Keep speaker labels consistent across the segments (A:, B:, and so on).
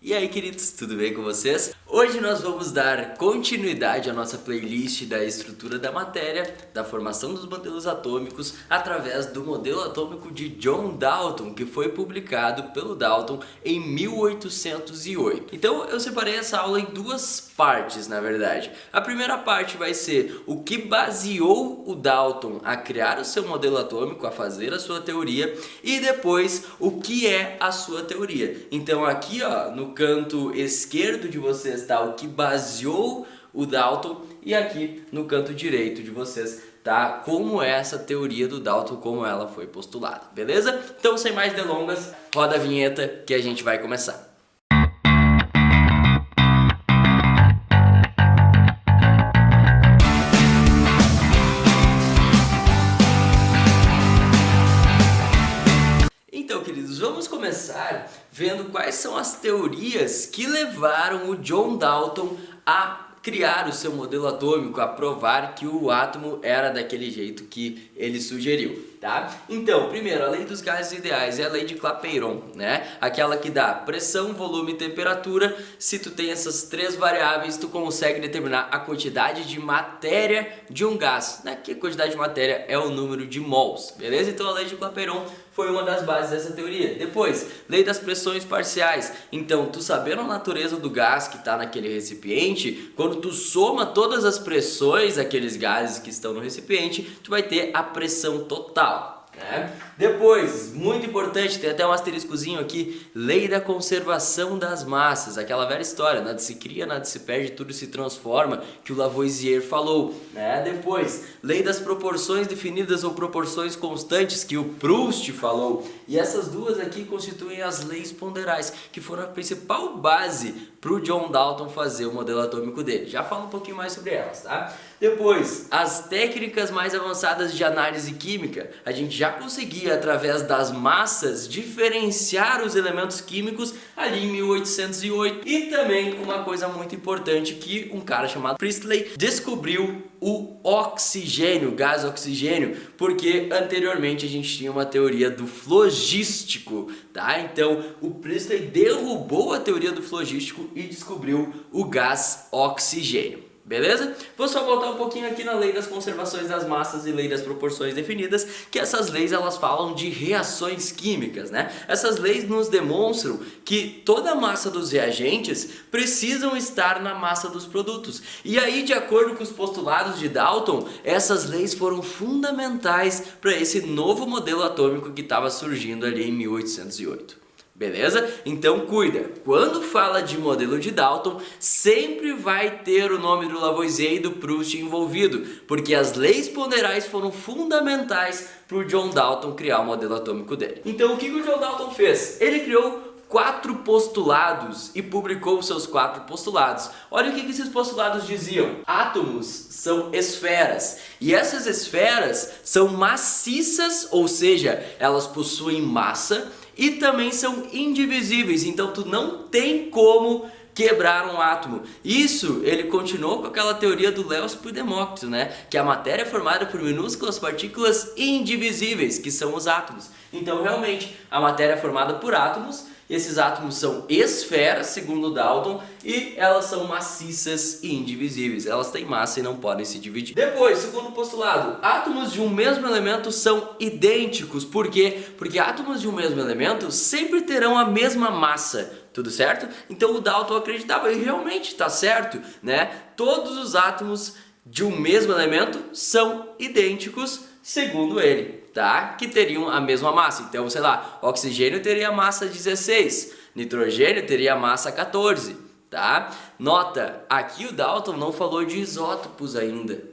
A: E aí, queridos, tudo bem com vocês? Hoje nós vamos dar continuidade à nossa playlist da estrutura da matéria, da formação dos modelos atômicos, através do modelo atômico de John Dalton, que foi publicado pelo Dalton em 1808. Então eu separei essa aula em duas partes, na verdade. A primeira parte vai ser o que baseou o Dalton a criar o seu modelo atômico, a fazer a sua teoria, e depois o que é a sua teoria. Então aqui, ó, no canto esquerdo de vocês está o que baseou o Dalton, e aqui no canto direito de vocês tá como é essa teoria do Dalton, como ela foi postulada, beleza? Então, sem mais delongas, roda a vinheta que a gente vai começar. Então, queridos, vamos começar vendo quais são as teorias que levaram o John Dalton a criar o seu modelo atômico, a provar que o átomo era daquele jeito que ele sugeriu, tá? Então, primeiro, a lei dos gases ideais é a lei de Clapeyron, né? Aquela que dá pressão, volume e temperatura. Se tu tem essas três variáveis, tu consegue determinar a quantidade de matéria de um gás, né? Que a quantidade de matéria é o número de mols, beleza? Então, a lei de Clapeyron foi uma das bases dessa teoria. Depois, lei das pressões parciais. Então, tu sabendo a natureza do gás que está naquele recipiente, quando tu soma todas as pressões daqueles gases que estão no recipiente, tu vai ter a pressão total. Depois, muito importante, tem até um asteriscozinho aqui, lei da conservação das massas, aquela velha história, nada se cria, nada se perde, tudo se transforma, que o Lavoisier falou, Depois, lei das proporções definidas ou proporções constantes, que o Proust falou, e essas duas aqui constituem as leis ponderais, que foram a principal base para o John Dalton fazer o modelo atômico dele. Já falo um pouquinho mais sobre elas, tá? Depois, as técnicas mais avançadas de análise química, a gente já conseguia, através das massas, diferenciar os elementos químicos ali em 1808. E também uma coisa muito importante que um cara chamado Priestley descobriu o oxigênio, gás oxigênio, porque anteriormente a gente tinha uma teoria do flogístico, tá? Então o Priestley derrubou a teoria do flogístico e descobriu o gás oxigênio. Beleza? Vou só voltar um pouquinho aqui na lei das conservações das massas e lei das proporções definidas, que essas leis elas falam de reações químicas, né? Essas leis nos demonstram que toda a massa dos reagentes precisam estar na massa dos produtos. E aí, de acordo com os postulados de Dalton, essas leis foram fundamentais para esse novo modelo atômico que estava surgindo ali em 1808. Beleza? Então cuida, quando fala de modelo de Dalton, sempre vai ter o nome do Lavoisier e do Proust envolvido, porque as leis ponderais foram fundamentais para o John Dalton criar o modelo atômico dele. Então o que o John Dalton fez? Ele criou 4 postulados e publicou os seus 4 postulados. Olha o que esses postulados diziam. Átomos são esferas e essas esferas são maciças, ou seja, elas possuem massa e também são indivisíveis, então tu não tem como quebrar um átomo. Isso ele continuou com aquela teoria do Leucipo e Demócrito, que a matéria é formada por minúsculas partículas indivisíveis, que são os átomos. Então realmente a matéria é formada por átomos. Esses átomos são esferas, segundo Dalton, e elas são maciças e indivisíveis. Elas têm massa e não podem se dividir. Depois, segundo postulado, átomos de um mesmo elemento são idênticos. Por quê? Porque átomos de um mesmo elemento sempre terão a mesma massa. Tudo certo? Então o Dalton acreditava, e realmente está certo, Todos os átomos de um mesmo elemento são idênticos, segundo ele. Que teriam a mesma massa. Então, sei lá, oxigênio teria massa 16, nitrogênio teria massa 14, Nota, aqui o Dalton não falou de isótopos ainda,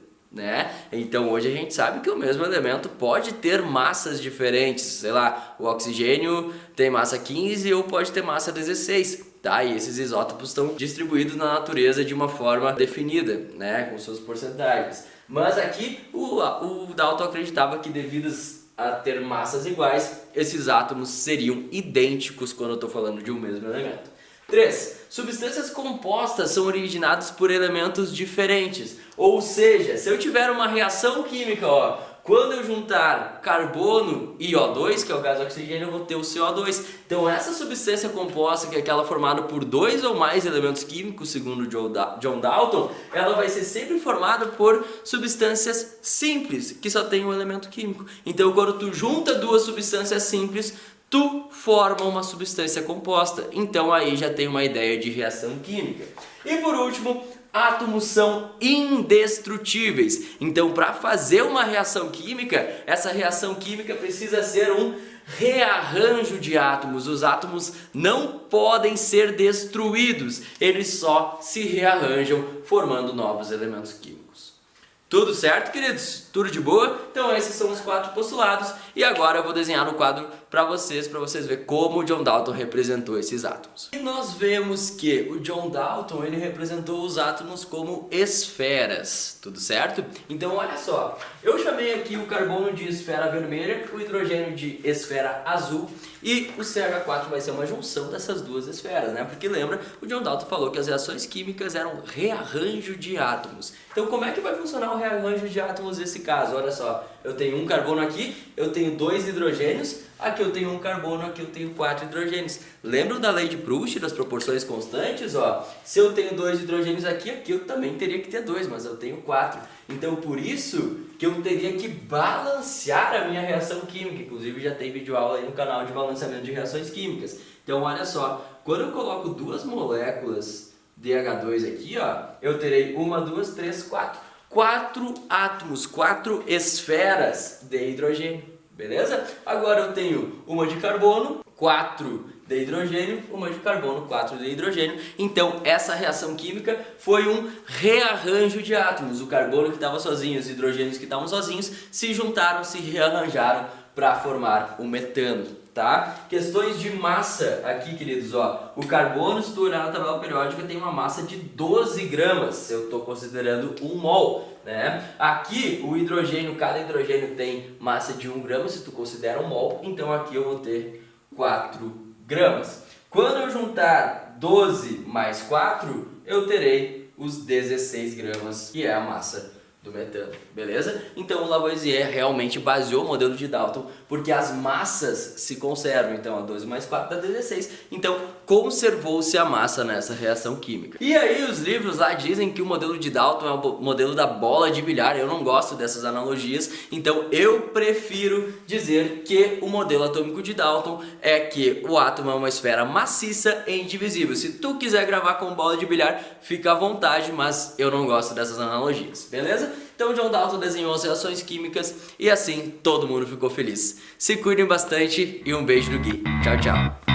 A: Então hoje a gente sabe que o mesmo elemento pode ter massas diferentes, sei lá, o oxigênio tem massa 15 ou pode ter massa 16, E esses isótopos estão distribuídos na natureza de uma forma definida, com suas porcentagens. Mas aqui o Dalton acreditava que devido a ter massas iguais, esses átomos seriam idênticos quando eu estou falando de um mesmo elemento. 3. Substâncias compostas são originadas por elementos diferentes. Ou seja, se eu tiver uma reação química quando eu juntar carbono e O2, que é o gás oxigênio, eu vou ter o CO2. Então essa substância composta, que é aquela formada por 2 ou mais elementos químicos, segundo John Dalton, ela vai ser sempre formada por substâncias simples, que só tem um elemento químico. Então quando tu junta duas substâncias simples, tu forma uma substância composta. Então aí já tem uma ideia de reação química. E por último, átomos são indestrutíveis. Então, para fazer uma reação química, essa reação química precisa ser um rearranjo de átomos. Os átomos não podem ser destruídos, eles só se rearranjam formando novos elementos químicos. Tudo certo, queridos? Tudo de boa? Então esses são os 4 postulados e agora eu vou desenhar no quadro para vocês verem como o John Dalton representou esses átomos. E nós vemos que o John Dalton ele representou os átomos como esferas, tudo certo? Então olha só, eu chamei aqui o carbono de esfera vermelha, o hidrogênio de esfera azul e o CH4 vai ser uma junção dessas duas esferas, né? Porque lembra, o John Dalton falou que as reações químicas eram rearranjo de átomos. Então como é que vai funcionar o rearranjo de átomos nesse caso? Olha só, eu tenho um carbono aqui, eu tenho 2 hidrogênios, aqui eu tenho um carbono, aqui eu tenho 4 hidrogênios. Lembram da lei de Proust, das proporções constantes? Ó, se eu tenho 2 hidrogênios aqui, aqui eu também teria que ter 2, mas eu tenho 4. Então por isso que eu teria que balancear a minha reação química. Inclusive já tem vídeo aula aí no canal de balanceamento de reações químicas. Então olha só, quando eu coloco 2 moléculas de H2 aqui, ó, eu terei 1, 2, 3, 4. 4 átomos, 4 esferas de hidrogênio, beleza? Agora eu tenho uma de carbono, 4 de hidrogênio, uma de carbono, 4 de hidrogênio. Então essa reação química foi um rearranjo de átomos. O carbono que estava sozinho, os hidrogênios que estavam sozinhos, se juntaram, se rearranjaram para formar o metano. Tá? Questões de massa aqui, queridos, ó. O carbono, se tu olhar na tabela periódica, tem uma massa de 12 gramas, se eu estou considerando 1 mol, né? Aqui, o hidrogênio, cada hidrogênio tem massa de 1 grama, se tu considera 1 mol, então aqui eu vou ter 4 gramas. Quando eu juntar 12 mais 4, eu terei os 16 gramas, que é a massa do metano, beleza? Então o Lavoisier realmente baseou o modelo de Dalton porque as massas se conservam, então a 12 mais 4 dá 16, então conservou-se a massa nessa reação química. E aí os livros lá dizem que o modelo de Dalton é o modelo da bola de bilhar. Eu não gosto dessas analogias, então eu prefiro dizer que o modelo atômico de Dalton é que o átomo é uma esfera maciça e indivisível. Se tu quiser gravar com bola de bilhar, fica à vontade, mas eu não gosto dessas analogias, beleza? Então John Dalton desenhou as reações químicas e assim todo mundo ficou feliz. Se cuidem bastante e um beijo do Gui. Tchau, tchau.